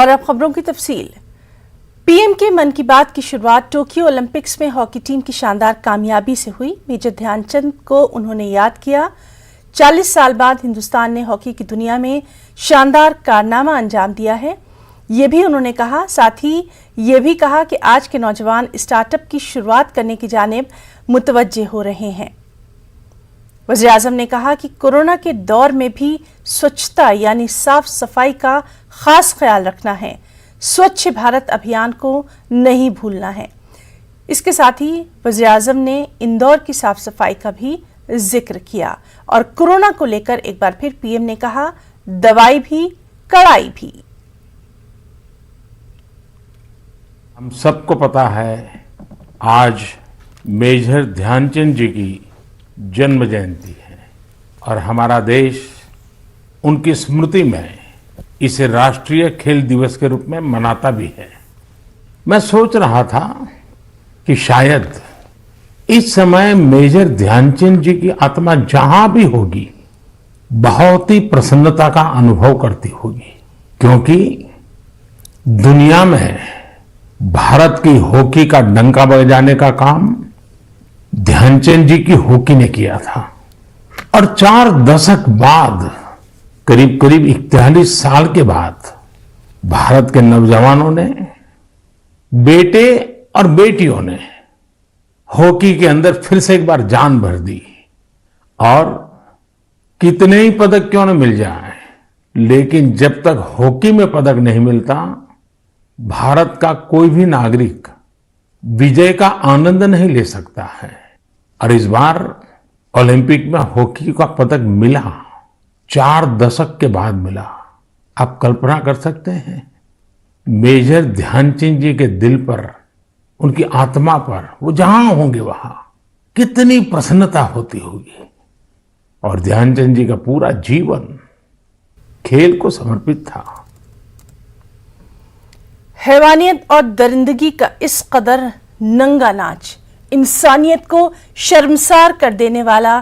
और अब खबरों की तफसील। पीएम के मन की बात की शुरुआत टोक्यो ओलंपिक्स में हॉकी टीम की शानदार कामयाबी से हुई। मेजर ध्यानचंद को उन्होंने याद किया। 40 साल बाद हिंदुस्तान ने हॉकी की दुनिया में शानदार कारनामा अंजाम दिया है, ये भी उन्होंने कहा। साथ ही ये भी कहा कि आज के नौजवान स्टार्टअप की शुरुआत करने की जानिब मुतवज्जे हो रहे हैं। वज़ीर-ए-आज़म ने कहा कि कोरोना के दौर में भी स्वच्छता यानी साफ सफाई का खास ख्याल रखना है, स्वच्छ भारत अभियान को नहीं भूलना है। इसके साथ ही वज़ीर-ए-आज़म ने इंदौर की साफ सफाई का भी जिक्र किया और कोरोना को लेकर एक बार फिर पीएम ने कहा, दवाई भी कड़ाई भी। हम सबको पता है आज मेजर ध्यानचंद जी की जन्म जयंती है और हमारा देश उनकी स्मृति में इसे राष्ट्रीय खेल दिवस के रूप में मनाता भी है। मैं सोच रहा था कि शायद इस समय मेजर ध्यानचंद जी की आत्मा जहां भी होगी बहुत ही प्रसन्नता का अनुभव करती होगी, क्योंकि दुनिया में भारत की हॉकी का डंका बजाने का काम ध्यानचंद जी की हॉकी ने किया था। और 4 दशक बाद, करीब करीब 41 साल के बाद भारत के नौजवानों ने, बेटे और बेटियों ने हॉकी के अंदर फिर से एक बार जान भर दी। और कितने ही पदक क्यों न मिल जाए, लेकिन जब तक हॉकी में पदक नहीं मिलता, भारत का कोई भी नागरिक विजय का आनंद नहीं ले सकता है। और इस बार ओलंपिक में हॉकी का पदक मिला, 4 दशक के बाद मिला। आप कल्पना कर सकते हैं मेजर ध्यानचंद जी के दिल पर, उनकी आत्मा पर, वो जहां होंगे वहां कितनी प्रसन्नता होती होगी। और ध्यानचंद जी का पूरा जीवन खेल को समर्पित था। हैवानियत और दरिंदगी का इस कदर नंगा नाच इंसानियत को शर्मसार कर देने वाला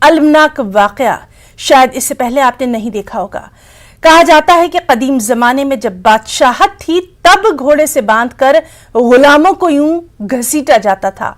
अलमनाक वाकया शायद इससे पहले आपने नहीं देखा होगा। कहा जाता है कि कदीम जमाने में जब बादशाहत थी तब घोड़े से बांधकर गुलामों को यूं घसीटा जाता था।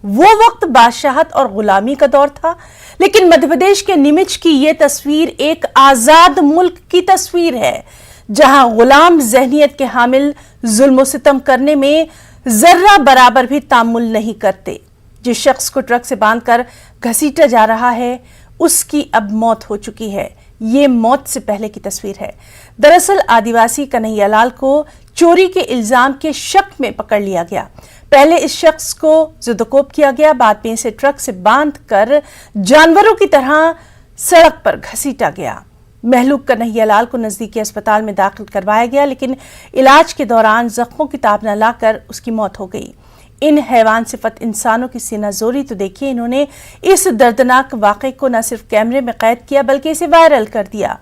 वो वक्त बादशाहत और गुलामी का दौर था, लेकिन मध्य प्रदेश के नीमच की ये तस्वीर एक आजाद मुल्क की तस्वीर है, जहां गुलाम जहनियत के हामिल जुल्म सितम करने में जर्रा बराबर भी तामुल नहीं करते। जिस शख्स को ट्रक से बांधकर घसीटा जा रहा है उसकी अब मौत हो चुकी है। ये मौत से पहले की तस्वीर है। दरअसल आदिवासी कन्हैयालाल को चोरी के इल्जाम के शक में पकड़ लिया गया। पहले इस शख्स को ज़ुदकोप किया गया, बाद में इसे ट्रक से बांधकर जानवरों की तरह सड़क पर घसीटा गया। महलूक कन्हैयालाल को नजदीकी अस्पताल में दाखिल करवाया गया, लेकिन इलाज के दौरान जख्मों की ताब न लाकर उसकी मौत हो गई। इन हैवान सिफत इंसानों की सीनाजोरी तो देखिए, इन्होंने इस दर्दनाक वाक़े को न सिर्फ कैमरे में कैद किया बल्कि इसे वायरल कर दिया।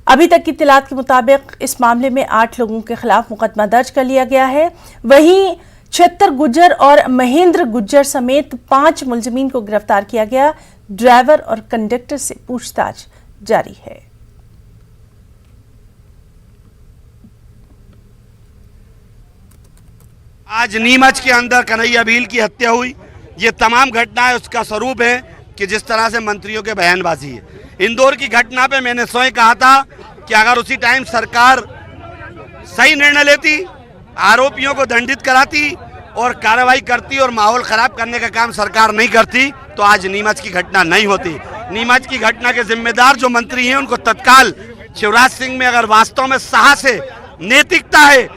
अभी तक की इत्तलात के मुताबिक इस मामले में 8 लोगों के खिलाफ मुकदमा दर्ज कर लिया गया है। वहीं 76 गुज्जर और महेंद्र गुज्जर समेत 5 मुलजिमीन को गिरफ्तार किया गया। ड्राइवर और कंडक्टर से पूछताछ जारी है। आज नीमच के अंदर कन्हैया भील की हत्या हुई, ये तमाम घटनाएं उसका स्वरूप है कि जिस तरह से मंत्रियों के बयानबाजी है। इंदौर की घटना पे मैंने स्वयं कहा था कि अगर उसी टाइम सरकार सही निर्णय लेती, आरोपियों को दंडित कराती और कार्रवाई करती और माहौल खराब करने का काम सरकार नहीं करती, तो आज नीमच की घटना नहीं होती। नीमच की घटना के जिम्मेदार जो मंत्री हैं उनको तत्काल, शिवराज सिंह में अगर वास्तव में साहस है, नैतिकता है,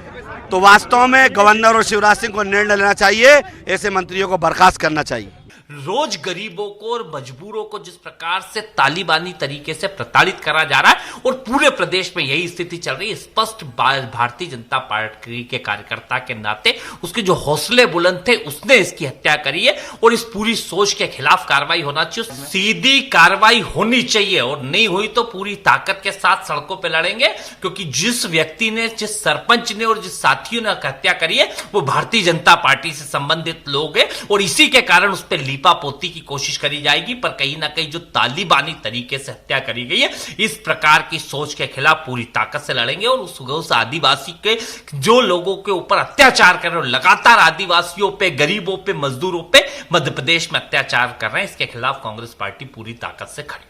तो वास्तव में गवर्नर और शिवराज सिंह को निर्णय लेना चाहिए, ऐसे मंत्रियों को बर्खास्त करना चाहिए। रोज गरीबों को और मजबूरों को जिस प्रकार से तालिबानी तरीके से प्रताड़ित करा जा रहा है और पूरे प्रदेश में यही स्थिति चल रही है, स्पष्ट भारतीय जनता पार्टी के कार्यकर्ता के नाते उसके जो हौसले बुलंद थे उसने इसकी हत्या करी है और इस पूरी सोच के खिलाफ कार्रवाई होना चाहिए। सीधी कार्रवाई होनी चाहिए और नहीं हुई तो पूरी ताकत के साथ सड़कों पर लड़ेंगे, क्योंकि जिस व्यक्ति ने, जिस सरपंच ने और जिस साथियों ने हत्या करी है वो भारतीय जनता पार्टी से संबंधित लोग हैं और इसी के कारण उस पर लीपापोती की कोशिश करी जाएगी, पर कहीं ना कहीं जो तालिबानी तरीके से हत्या करी गई है, इस प्रकार की सोच के खिलाफ पूरी ताकत से लड़ेंगे और उस आदिवासी के जो लोगों के ऊपर अत्याचार कर रहे हैं, लगातार आदिवासियों पे, गरीबों पे, मजदूरों पे मध्य प्रदेश में अत्याचार कर रहे हैं, इसके खिलाफ कांग्रेस पार्टी पूरी ताकत से खड़ी।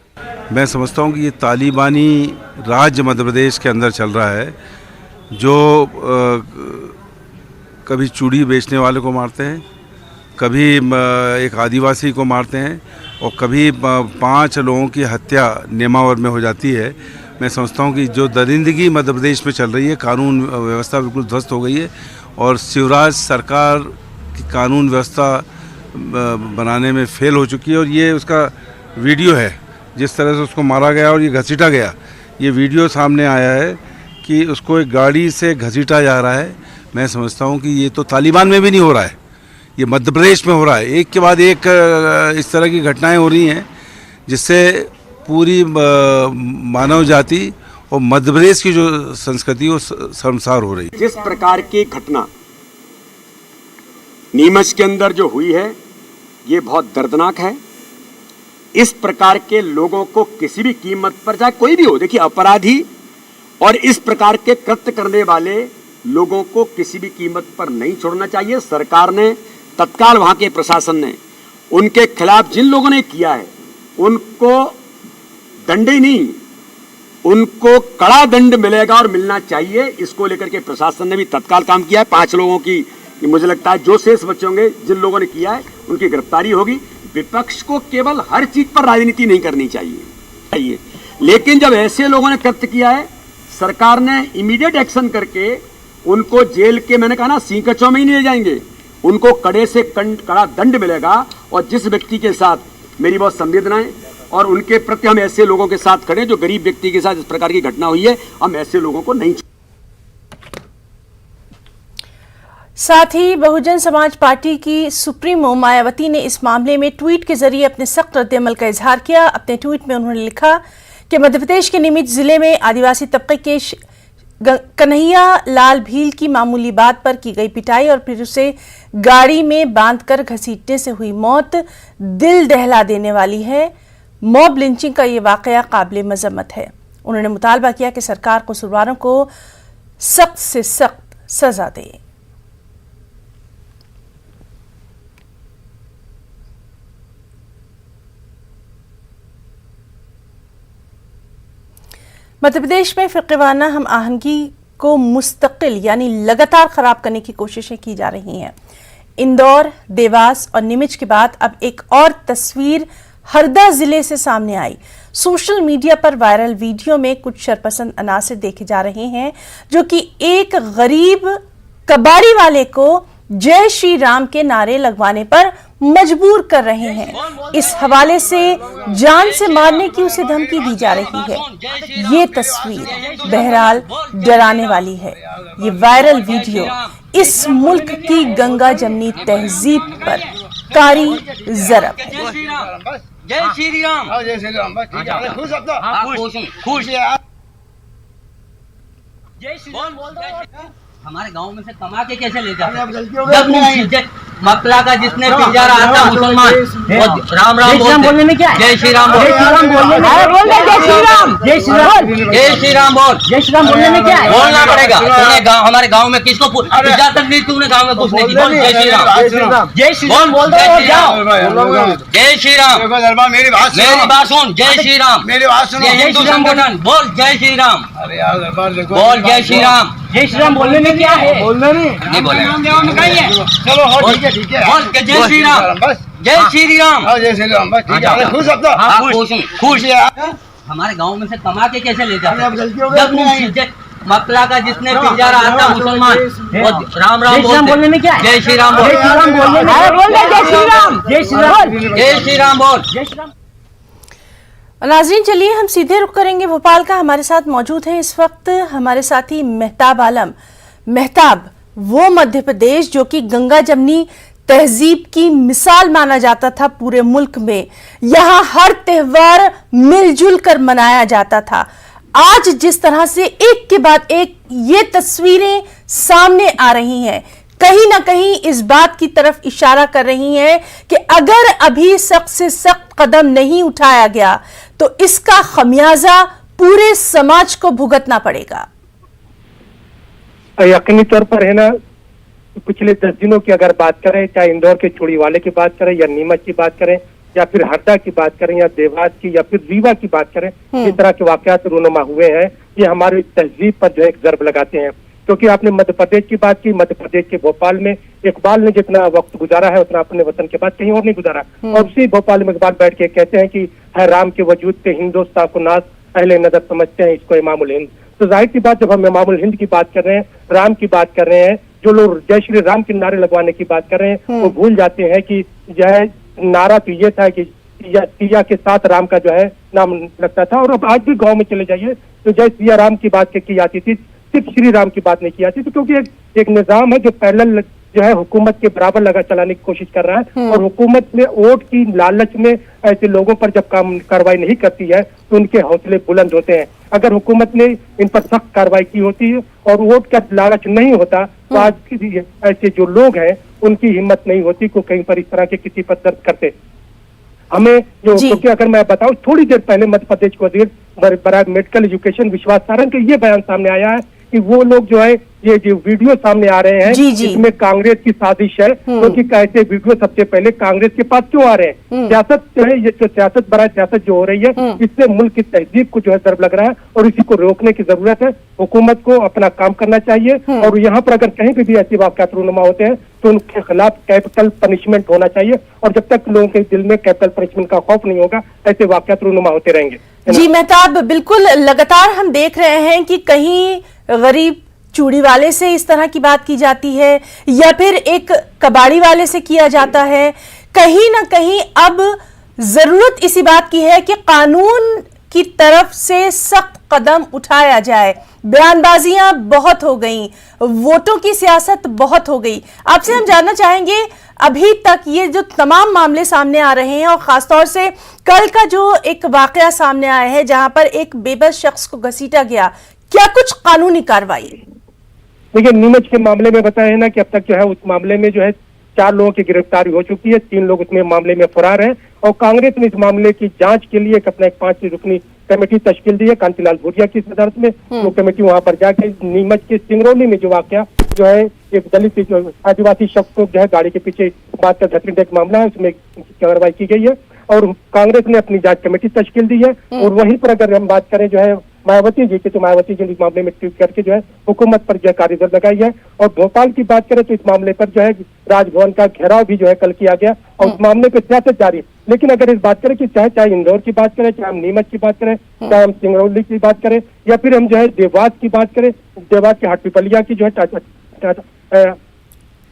मैं समझता हूँ कि ये तालिबानी राज्य मध्य प्रदेश के अंदर चल रहा है, जो कभी चूड़ी बेचने वाले को मारते हैं, कभी एक आदिवासी को मारते हैं और कभी 5 लोगों की हत्या नेमावर में हो जाती है। मैं समझता हूँ कि जो दरिंदगी मध्य प्रदेश में चल रही है, कानून व्यवस्था बिल्कुल ध्वस्त हो गई है और शिवराज सरकार की कानून व्यवस्था बनाने में फेल हो चुकी है। और ये उसका वीडियो है, जिस तरह से उसको मारा गया और ये घसीटा गया, ये वीडियो सामने आया है कि उसको एक गाड़ी से घसीटा जा रहा है। मैं समझता हूँ कि ये तो तालिबान में भी नहीं हो रहा है, ये मध्य प्रदेश में हो रहा है। एक के बाद एक इस तरह की घटनाएं हो रही हैं जिससे पूरी मानव जाति और मध्य प्रदेश की जो संस्कृति वो शर्मसार हो रही है। जिस प्रकार की घटना नीमच के अंदर जो हुई है, ये बहुत दर्दनाक है। इस प्रकार के लोगों को किसी भी कीमत पर, चाहे कोई भी हो, देखिए अपराधी और इस प्रकार के कृत्य करने वाले लोगों को किसी भी कीमत पर नहीं छोड़ना चाहिए। सरकार ने तत्काल, वहां के प्रशासन ने उनके खिलाफ जिन लोगों ने किया है उनको दंड ही नहीं, उनको कड़ा दंड मिलेगा और मिलना चाहिए। इसको लेकर के प्रशासन ने भी तत्काल काम किया है। 5 लोगों की, मुझे लगता है जो शेष बचे होंगे जिन लोगों ने किया है उनकी गिरफ्तारी होगी। विपक्ष को केवल हर चीज पर राजनीति नहीं करनी चाहिए, लेकिन जब ऐसे लोगों ने कृत्य किया है, सरकार ने इमीडिएट एक्शन करके उनको जेल के, मैंने कहा ना, सींकचों में ही नहीं ले जाएंगे, उनको कड़े से कड़ा दंड मिलेगा। और जिस व्यक्ति के साथ मेरी बहुत संवेदनाएं और उनके प्रति हम ऐसे लोगों के साथ खड़े, जो गरीब व्यक्ति के साथ इस प्रकार की घटना हुई है, हम ऐसे लोगों को नहीं। साथ ही बहुजन समाज पार्टी की सुप्रीमो मायावती ने इस मामले में ट्वीट के जरिए अपने सख्त रद्द-ए-अमल का इजहार किया। अपने ट्वीट में उन्होंने लिखा कि मध्य प्रदेश के नीमच जिले में आदिवासी तबके के कन्हैया लाल भील की मामूली बात पर की गई पिटाई और फिर उसे गाड़ी में बांधकर घसीटने से हुई मौत दिल दहला देने वाली है। मॉब लिंचिंग का ये वाकया काबिल मजम्मत है। उन्होंने मुतालबा किया कि सरकार कसूरवारों को सख्त से सख्त सजा दे। मध्य प्रदेश में फिरक़ेवाना हम आहंगी को मुस्तकिल यानी लगातार खराब करने की कोशिशें की जा रही हैं। इंदौर, देवास और नीमच के बाद अब एक और तस्वीर हरदा जिले से सामने आई। सोशल मीडिया पर वायरल वीडियो में कुछ शरपसंद अनासिर देखे जा रहे हैं जो कि एक गरीब कबाड़ी वाले को जय श्री राम के नारे लगवाने पर मजबूर कर रहे हैं। इस हवाले से जान से मारने की उसे धमकी दी जा रही है। ये तस्वीर बहरहाल डराने वाली है। ये वायरल वीडियो इस मुल्क की गंगा जमनी तहजीब पर कारी ज़रब है। जय श्री राम, जय श्री राम, खुश खुश जय श्री राम बोल दो। हमारे गांव में से कमा के कैसे ले जाते? मकला का जिसने पिंजा रहा था मुसलमान, राम राम बोलने में क्या है? जय श्री राम बोल, जय श्री राम बोलने में जय श्री राम, जय श्री राम, जय श्री राम बोल, जय श्री राम बोलने में क्या है? बोलना पड़ेगा। तूने गाँव, हमारे गांव में किसको पिंजा तक नहीं, तूने गाँव में कुछ नहीं बोल। जय श्री राम, जय श्री राम बोल दो, जाओ। जय श्री राम, मेरी बात सुन। जय श्री राम, मेरी बात सुनो। हिंदू संगठन बोल जय श्री राम, बोल जय श्री राम। जय श्री राम बोलने में क्या है? बोलना नहीं बोले। चलो ठीक है बोल के जय श्री राम, जय श्री राम, जय श्री राम, खुश खुश। हमारे गांव में से कमा के कैसे ले जाते? मकला का जिसने पिंजा रहा था मुसलमान, राम राम बोलने में क्या है? जय श्री राम बोल, जय श्री राम बोल, जय श्री राम, जय श्री राम, जय श्री राम बोल, जय श्री राम। नाज़रीन, चलिए हम सीधे रुख करेंगे भोपाल का। हमारे साथ मौजूद हैं इस वक्त हमारे साथी मेहताब आलम। मेहताब, वो मध्य प्रदेश जो कि गंगा जमनी तहजीब की मिसाल माना जाता था पूरे मुल्क में, यहाँ हर त्योहार मिलजुल कर मनाया जाता था, आज जिस तरह से एक के बाद एक ये तस्वीरें सामने आ रही हैं, कहीं ना कहीं इस बात की तरफ इशारा कर रही हैं कि अगर अभी सख्त से सख्त कदम नहीं उठाया गया तो इसका खमियाजा पूरे समाज को भुगतना पड़ेगा। यकीनी तौर पर है ना, पिछले 10 दिनों की अगर बात करें, चाहे इंदौर के चूड़ीवाले की बात करें या नीमच की बात करें या फिर हरदा की बात करें या देवास की या फिर रीवा की बात करें, इस तरह के वाकयात रूनुमा हुए हैं। ये हमारी तहजीब पर जो है एक ज़र्ब लगाते हैं। क्योंकि आपने मध्य प्रदेश की बात की, मध्य प्रदेश के भोपाल में इकबाल ने जितना वक्त गुजारा है उतना अपने वतन के बाद कहीं और नहीं गुजारा। और उसी भोपाल में इकबाल बैठ के कहते हैं कि है राम के वजूद पे हिंदुस्तान को नाज, अहले नजर समझते हैं इसको इमामुल हिंद। तो जाहिर सी बात, जब हम इमामुल हिंद की बात कर रहे हैं, राम की बात कर रहे हैं, जो लोग जय श्री राम के नारे लगवाने की बात कर रहे हैं, वो भूल जाते हैं कि जो है नारा तो ये था कि सिया के साथ राम का जो है नाम लगता था। और अब आज भी गांव में चले जाइए तो जय सिया राम की बात की जाती थी, सिर्फ श्री राम की बात नहीं की जाती थी। क्योंकि एक निजाम है जो पैरेलल जो है हुकूमत के बराबर लगा चलाने की कोशिश कर रहा है। और हुकूमत में वोट की लालच में ऐसे लोगों पर जब कार्रवाई नहीं करती है तो उनके हौसले बुलंद होते हैं। अगर हुकूमत ने इन पर सख्त कार्रवाई की होती है और वोट का लालच नहीं होता तो आज ऐसे जो लोग हैं उनकी हिम्मत नहीं होती को कहीं पर इस तरह के किसी पर दर्द करते। हमें जो, क्योंकि अगर मैं बताऊं, थोड़ी देर पहले मध्य प्रदेश के वजीर बराए मेडिकल एजुकेशन विश्वास सारंग का ये बयान सामने आया है कि वो लोग जो है ये जो वीडियो सामने आ रहे हैं इसमें कांग्रेस की साजिश है। क्योंकि ऐसे वीडियो सबसे पहले कांग्रेस के पास क्यों आ रहे हैं? सियासत जो है, ये जो सियासत बराए सियासत जो हो रही है, इससे मुल्क की तहजीब को जो है ज़र्ब लग रहा है और इसी को रोकने की जरूरत है। हुकूमत को अपना काम करना चाहिए और यहाँ पर अगर कहीं पे भी ऐसे वाक़यात रूनुमा होते हैं तो उनके खिलाफ कैपिटल पनिशमेंट होना चाहिए। और जब तक लोगों के दिल में कैपिटल पनिशमेंट का खौफ नहीं होगा, ऐसे वाक़यात रूनुमा होते रहेंगे। जी मेहताब, बिल्कुल लगातार हम देख रहे हैं कि कहीं गरीब चूड़ी वाले से इस तरह की बात की जाती है या फिर एक कबाड़ी वाले से किया जाता है। कहीं ना कहीं अब जरूरत इसी बात की है कि कानून की तरफ से सख्त कदम उठाया जाए। बयानबाजियां बहुत हो गई, वोटों की सियासत बहुत हो गई। आपसे हम जानना चाहेंगे, अभी तक ये जो तमाम मामले सामने आ रहे हैं और खासतौर से कल का जो एक वाकया सामने आया है जहां पर एक बेबस शख्स को घसीटा गया, क्या कुछ कानूनी कार्रवाई? देखिए, नीमच के मामले में बताया है ना कि अब तक जो है उस मामले में जो है 4 लोगों की गिरफ्तारी हो चुकी है, 3 लोग उसमें मामले में फरार हैं। और कांग्रेस ने इस मामले की जांच के लिए अपना एक 5 रुकनी कमेटी तश्कील दी है कांतिलाल भूरिया की सदारत में। वो कमेटी वहां पर जाके नीमच के सिंगरौली में जो वाकया जो है एक दलित जो आदिवासी शख्स को जो है गाड़ी के पीछे बात का घसीटने का मामला है, उसमें कार्रवाई की गई है और कांग्रेस ने अपनी जांच कमेटी तश्कील दी है। और वहीं पर अगर हम बात करें जो है मायावती जी की, तो मायावती जी ने इस मामले में ट्वीट करके जो है हुकूमत पर जो है कार्यदर लगाई है। और भोपाल की बात करें तो इस मामले पर जो है राजभवन का घेराव भी जो है कल किया गया और उस मामले पर सियासत जारी है। लेकिन अगर इस बात करें कि चाहे इंदौर की बात करें, चाहे हम नीमच की बात करें, चाहे हम सिंगरौली की बात करें या फिर हम जो है देवास की बात करें, देवास के हाटपिपलिया की जो है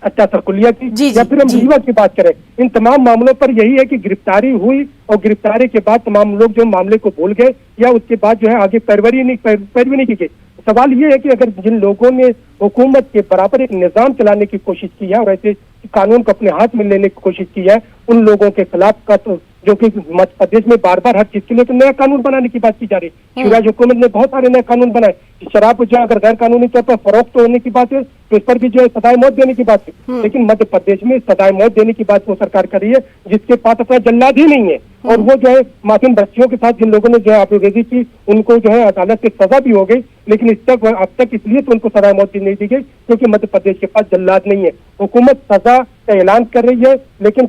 अच्छा सरकुलिया की या फिर हम रीवा की बात करें, इन तमाम मामलों पर यही है कि गिरफ्तारी हुई और गिरफ्तारी के बाद तमाम लोग जो मामले को भूल गए या उसके बाद जो है आगे पैरवी नहीं की गई। सवाल ये है कि अगर जिन लोगों ने हुकूमत के बराबर एक निजाम चलाने की कोशिश की है और ऐसे कानून को अपने हाथ में लेने की कोशिश की है, उन लोगों के खिलाफ का तो जो कि मध्य प्रदेश में बार बार हर चीज के लिए तो नया कानून बनाने की बात की जा रही है। शिवराज हुकूमत ने बहुत सारे नए कानून बनाए। शराब जो अगर गैर कानूनी तौर पर फरोख्त होने की बात है तो इस पर भी जो है सजाए मौत देने की बात है। लेकिन मध्य प्रदेश में सजाए मौत देने की बात वो सरकार कर रही है जिसके पास अपना जल्लाद ही नहीं है। और वो जो है मासूम बच्चियों के साथ जिन लोगों ने जो है आबरूरेजी की, उनको जो है अदालत से सजा भी हो गई, लेकिन अब तक इसलिए तो उनको सजा मौत नहीं दी गई क्योंकि मध्य प्रदेश के पास जल्लाद नहीं है। हुकूमत सजा का ऐलान कर रही है लेकिन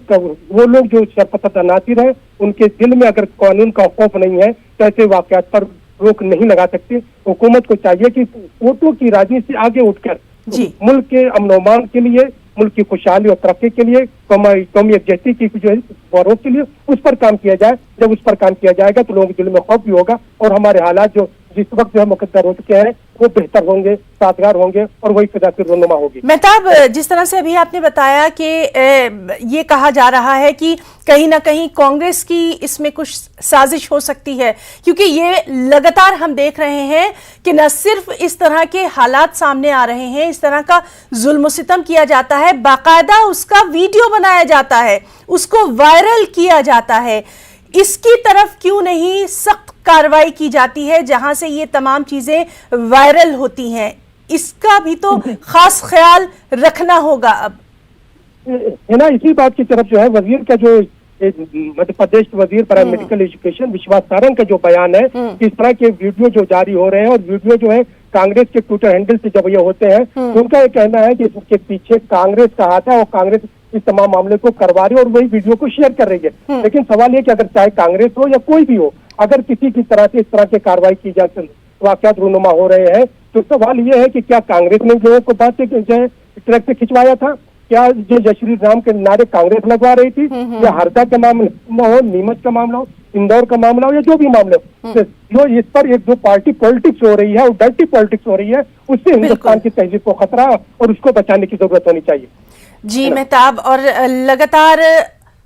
वो लोग जो शरपत नासिर है उनके दिल में अगर कानून का खौफ नहीं है तो ऐसे वाकयात पर रोक नहीं लगा सकते। हुकूमत को चाहिए कि वोटों की राजनीति से आगे उठकर मुल्क के अमन अमान के लिए, मुल्क की खुशहाली और तरक्की के लिए, कौमी यकजहती की जो है फरोग के लिए उस पर काम किया जाए। जब उस पर काम किया जाएगा तो लोगों के दिल में खौफ भी होगा और हमारे हालात जो जिस वक्त जो है मुकद्दर हो चुके हैं वो बेहतर होंगे, साजगार होंगे और वही फिजा फिर रोनुमा होगी। मेहताब, जिस तरह से अभी आपने बताया कि ये कहा जा रहा है कि कहीं ना कहीं कांग्रेस की इसमें कुछ साजिश हो सकती है, क्योंकि ये लगातार हम देख रहे हैं कि न सिर्फ इस तरह के हालात सामने आ रहे हैं, इस तरह का जुल्म सितम किया जाता है, बाकायदा उसका वीडियो बनाया जाता है, उसको वायरल किया जाता है। इसकी तरफ क्यों नहीं सख्त कार्रवाई की जाती है जहां से ये तमाम चीजें वायरल होती हैं? इसका भी तो खास ख्याल रखना होगा। अब है ना, इसी बात की तरफ जो है वजीर का जो मध्य प्रदेश के वजीर पर मेडिकल एजुकेशन विश्वास सारंग का जो बयान है कि इस तरह के वीडियो जो जारी हो रहे हैं और वीडियो जो है कांग्रेस के ट्विटर हैंडल से जब ये होते हैं तो उनका ये कहना है कि इसके पीछे कांग्रेस का हाथ है और कांग्रेस इस तमाम मामले को करवा रही है और वही वीडियो को शेयर कर रही है। लेकिन सवाल ये कि अगर चाहे कांग्रेस हो या कोई भी हो, अगर किसी की तरह से इस तरह की कार्रवाई की जाए, वाकयात रूनुमा हो रहे हैं, तो सवाल ये है कि क्या कांग्रेस ने लोगों को बात जो है ट्रक से खिंचवाया था? क्या जो जय श्री राम के नारे कांग्रेस लगवा रही थी? या हरदा का मामला हो, नीमच का मामला हो, इंदौर का मामला हो या जो भी मामला हो, तो जो इस पर एक जो पार्टी पॉलिटिक्स हो रही है और डर्टी पॉलिटिक्स हो रही है, उससे हिंदुस्तान की तहजीब को खतरा और उसको बचाने की जरूरत होनी चाहिए। जी मेहताब, और लगातार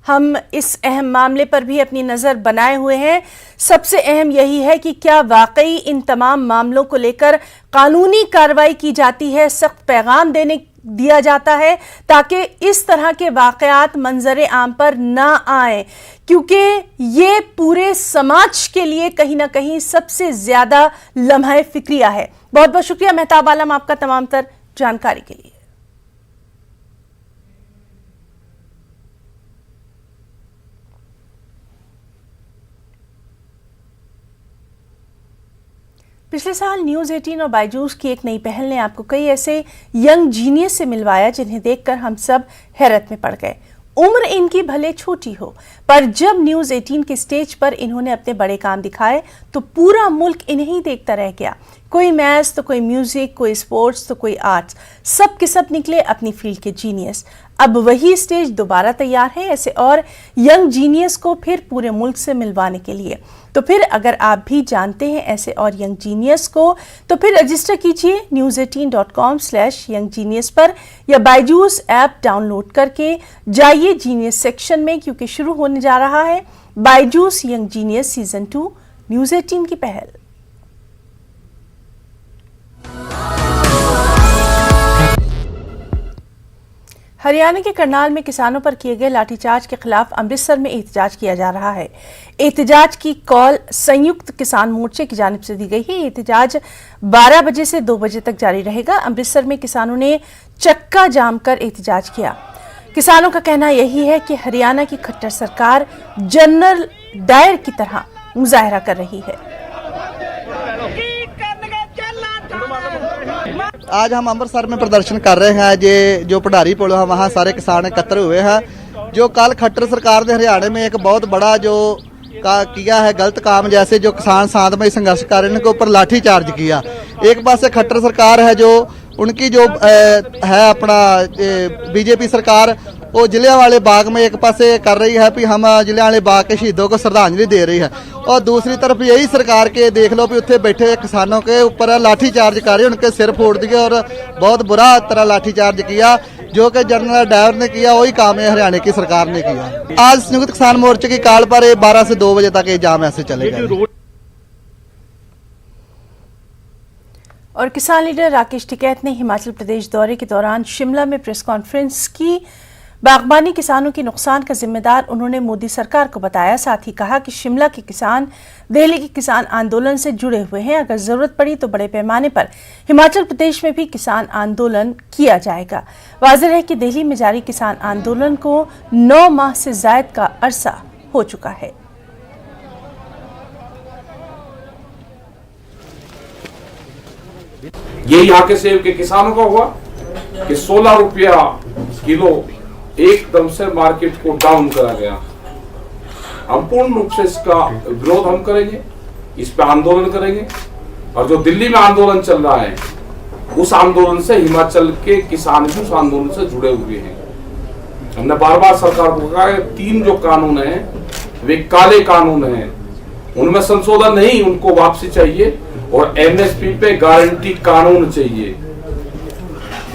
हम इस अहम मामले पर भी अपनी नजर बनाए हुए हैं। सबसे अहम यही है कि क्या वाकई इन तमाम मामलों को लेकर कानूनी कार्रवाई की जाती है, सख्त पैगाम दिया जाता है ताकि इस तरह के वाकयात मंजरे आम पर ना आए, क्योंकि ये पूरे समाज के लिए कहीं ना कहीं सबसे ज्यादा लम्हा फिक्रिया है। बहुत बहुत शुक्रिया मेहताब आलम आपका तमाम तर जानकारी के लिए। पिछले साल न्यूज़ 18 और बायजूस की एक नई पहल ने आपको कई ऐसे यंग जीनियस से मिलवाया जिन्हें देखकर हम सब हैरत में पड़ गए। उम्र इनकी भले छोटी हो, पर जब न्यूज़ 18 के स्टेज पर इन्होंने अपने बड़े काम दिखाए तो पूरा मुल्क इन्हें ही देखता रह गया। कोई मैथ्स तो कोई म्यूजिक, कोई स्पोर्ट्स तो कोई आर्ट्स, सब के सब निकले अपनी फील्ड के जीनियस। अब वही स्टेज दोबारा तैयार है ऐसे और यंग जीनियस को फिर पूरे मुल्क से मिलवाने के लिए। तो फिर अगर आप भी जानते हैं ऐसे और यंग जीनियस को, तो फिर रजिस्टर कीजिए news18.com/younggenius पर या बायजूस ऐप डाउनलोड करके जाइए जीनियस सेक्शन में, क्योंकि शुरू होने जा रहा है Byju's young genius season 2 news 18 की पहल। हरियाणा के करनाल में किसानों पर किए गए लाठीचार्ज के खिलाफ अमृतसर में एहतजाज किया जा रहा है। एहतजाज की कॉल संयुक्त किसान मोर्चे की जानिब से दी गई है। एहतजाज 12 बजे से 2 बजे तक जारी रहेगा। अमृतसर में किसानों ने चक्का जाम कर एहतजाज किया। किसानों का कहना यही है कि हरियाणा की खट्टर सरकार जनरल डायर की तरह मुजाहरा कर रही है। आज हम अमृतसर में प्रदर्शन कर रहे हैं। ये जो पढ़ारी पुल है वहाँ सारे किसान एकत्र हुए हैं। जो कल खट्टर सरकार ने हरियाणा में एक बहुत बड़ा जो किया है गलत काम, जैसे जो किसान शांतमय संघर्ष कर रहे हैं उनके ऊपर लाठी चार्ज किया। एक पास से खट्टर सरकार है जो उनकी जो है अपना बीजेपी सरकार, वो जलियांवाले बाग में एक पासे कर रही है कि हम जलियांवाले बाग के शहीदों को श्रद्धांजलि दे रही है, और दूसरी तरफ यही सरकार के देख लो भी उत्थे बैठे किसानों के ऊपर लाठी चार्ज कर रही है, उनके सिर फोड़ दिए और बहुत बुरा तरह लाठी चार्ज किया। जो कि जनरल डायर ने किया वही काम है हरियाणा की सरकार ने किया। आज संयुक्त किसान मोर्चे की कॉल पर 12 से 2 बजे तक ये जाम ऐसे चलेगा। और किसान लीडर राकेश टिकैत ने हिमाचल प्रदेश दौरे के दौरान शिमला में प्रेस कॉन्फ्रेंस की। बागबानी किसानों के नुकसान का जिम्मेदार उन्होंने मोदी सरकार को बताया। साथ ही कहा कि शिमला के किसान दिल्ली के किसान आंदोलन से जुड़े हुए हैं। अगर जरूरत पड़ी तो बड़े पैमाने पर हिमाचल प्रदेश में भी किसान आंदोलन किया जाएगा। वाज़ेह है कि दिल्ली में जारी किसान आंदोलन को 9 माह से ज्यादा का अरसा हो चुका है। ये यहाँ के सेब के किसानों का हुआ कि 16 रुपया किलो एकदम से मार्केट को डाउन करा गया। हम पूर्ण रूप से इसका विरोध हम करेंगे, इस पे आंदोलन करेंगे। और जो दिल्ली में आंदोलन चल रहा है उस आंदोलन से हिमाचल के किसान भी उस आंदोलन से जुड़े हुए हैं। हमने बार बार सरकार को कहा है 3 जो कानून हैं वे काले कानून हैं, उनमें संशोधन नहीं, उनको वापसी चाहिए और एमएसपी पे गारंटी कानून चाहिए।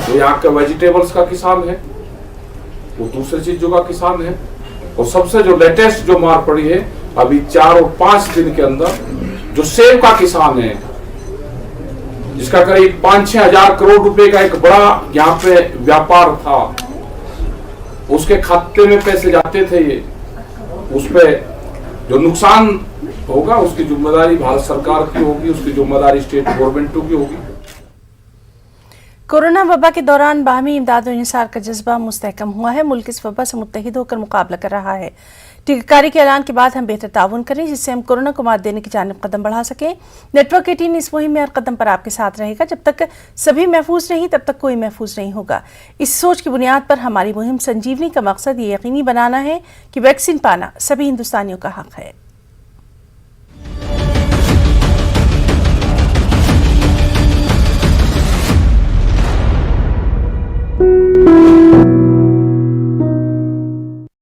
तो यहाँ के वेजिटेबल्स का किसान है, वो दूसरी चीजों का किसान है। और सबसे जो लेटेस्ट जो मार पड़ी है अभी 4 और 5 दिन के अंदर, जो सेब का किसान है जिसका करीब 5-6 हजार करोड़ रुपए का एक बड़ा यहाँ पे व्यापार था, उसके खाते में पैसे जाते थे, ये उस पे जो नुकसान होगा उसकी जिम्मेदारी भारत सरकार की होगी, उसकी जिम्मेदारी स्टेट गवर्नमेंट की होगी। कोरोना वबा के दौरान बाहमी इमदाद और इंसार का जज्बा मुस्तहकम हुआ है। मुल्क इस वबा से मुत्तहिद होकर मुकाबला कर रहा है। टीकाकारी के ऐलान के बाद हम बेहतर ताउन करें जिससे हम कोरोना को मात देने की जानिब कदम बढ़ा सकें। नेटवर्क 18 इस मुहिम में हर कदम पर आपके साथ रहेगा। जब तक सभी महफूज नहीं तब तक कोई महफूज नहीं होगा। इस सोच की बुनियाद पर हमारी मुहिम संजीवनी का मकसद ये यकीनी बनाना है कि वैक्सीन पाना सभी हिंदुस्तानियों का हक है।